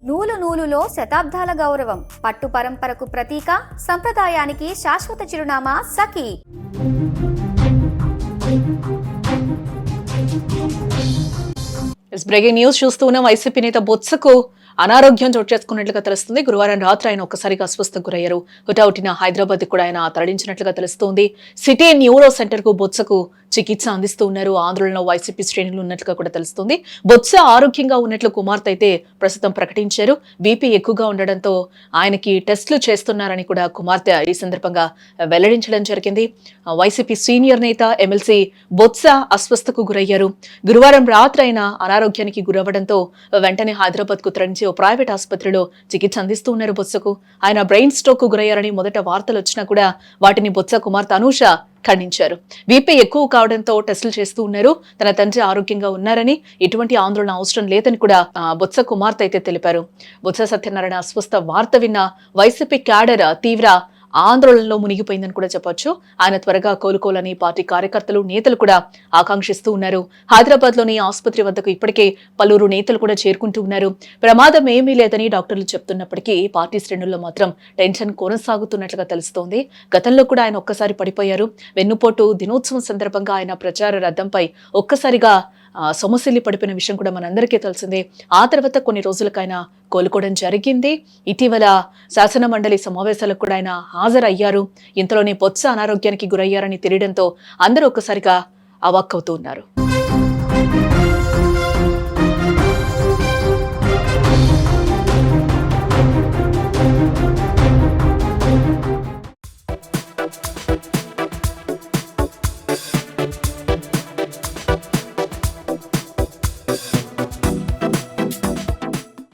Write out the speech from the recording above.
నూలు నూలులో శతాబ్దాల గౌరవం, పట్టు పరంపరకు ప్రతీక, సంప్రదాయానికి శాశ్వత చిరునామా సఖీ. బ్రేకింగ్ న్యూస్ చూస్తూ ఉన్న వైసీపీ నేత బొత్సకు అనారోగ్యం చోటు చేసుకున్నట్లుగా తెలుస్తుంది. గురువారం రాత్రి ఆయన ఒక్కసారిగా అస్వస్థకు గురయ్యారు. హుటాహుటిన హైదరాబాద్ కూడా ఆయన తరలించినట్లుగా తెలుస్తోంది. సిటీ న్యూరో సెంటర్ కు బొత్సకు చికిత్స అందిస్తూ ఉన్నారు. ఆందోళనలో వైసీపీ శ్రేణులు ఉన్నట్లుగా కూడా తెలుస్తుంది. బొత్స ఆరోగ్యంగా ఉన్నట్లు కుమార్తె అయితే ప్రస్తుతం ప్రకటించారు. బీపీ ఎక్కువగా ఉండడంతో ఆయనకి టెస్టులు చేస్తున్నారని కూడా కుమార్తె ఈ సందర్భంగా వెల్లడించడం జరిగింది. వైసీపీ సీనియర్ నేత ఎమ్మెల్సీ బొత్స అస్వస్థకు గురయ్యారు. గురువారం రాత్రి ఆయన అనారోగ్యానికి గురవ్వడంతో వెంటనే హైదరాబాద్ కు తరలించి ఓ ప్రైవేట్ ఆసుపత్రిలో చికిత్స అందిస్తూ ఉన్నారు బొత్సకు. ఆయన బ్రెయిన్ స్ట్రోక్ కు గురయ్యారని మొదట వార్తలు వచ్చినా కూడా వాటిని బొత్స కుమార్తె అనూష ఖండించారు. బీపీ ఎక్కువ కావడంతో టెస్టులు చేస్తూ ఉన్నారు. తన తండ్రి ఆరోగ్యంగా ఉన్నారని, ఎటువంటి ఆందోళన అవసరం లేదని కూడా బొత్స కుమార్తె అయితే తెలిపారు. బొత్స సత్యనారాయణ అస్వస్థ వార్త విన్న వైసీపీ క్యాడర్ తీవ్ర ఆందోళనలో మునిగిపోయిందని కూడా చెప్పొచ్చు. ఆయన త్వరగా కోలుకోవాలని పార్టీ కార్యకర్తలు, నేతలు కూడా ఆకాంక్షిస్తూ ఉన్నారు. హైదరాబాద్ లోని ఆసుపత్రి వద్దకు ఇప్పటికే పలువురు నేతలు కూడా చేరుకుంటూ ఉన్నారు. ప్రమాదం ఏమీ లేదని డాక్టర్లు చెప్తున్నప్పటికీ పార్టీ శ్రేణుల్లో మాత్రం టెన్షన్ కొనసాగుతున్నట్లుగా తెలుస్తోంది. గతంలో కూడా ఆయన ఒక్కసారి పడిపోయారు. వెన్నుపోటు దినోత్సవం సందర్భంగా ఆయన ప్రచార రథంపై ఒక్కసారిగా సొమసిల్లి పడిపోయిన విషయం కూడా మనందరికీ తెలిసిందే. ఆ తర్వాత కొన్ని రోజులకు ఆయన కోలుకోవడం జరిగింది. ఇటీవల శాసన మండలి సమావేశాలకు కూడా ఆయన హాజరయ్యారు. ఇంతలోనే బొత్స అనారోగ్యానికి గురయ్యారని తెలియడంతో అందరూ ఒక్కసారిగా అవాక్కవుతూ ఉన్నారు.